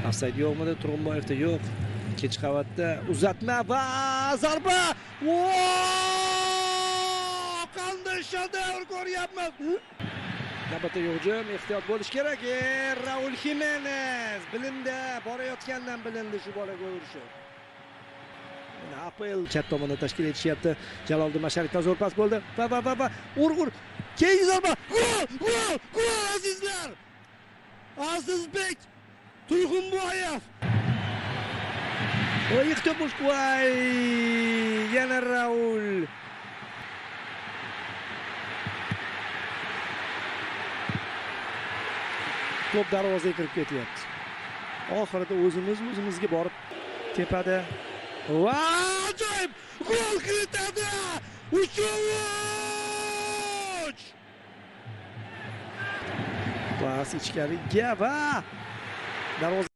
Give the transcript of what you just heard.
Ofsayd yo'qmidi? Turg'unboyevda yo'q. Ikkinchi qavatda uzatma va zarba. Qanday shedevr ko'ryapmiz. Navbatdagi hujum ehtiyot bo'lish kerak. Raul Jimenez bilindi, borayotgandan bilindi shu bolaga urishib. APL chat tomonda tashkil etishyapti. Jaloliddin Masharipdan zo'r pas bo'ldi. Va ur. Keyingi zarba. Gol azizlar. Azizbek Turg'unboyev. Ehtiyot bo'lish kerak. Yana Raul. Top darvozaga kirib ketyapti. Oxirida o'zimizga borib tepada. Va ajoyib gol kiritadi. 3-3. Pas ichkariga va darvoza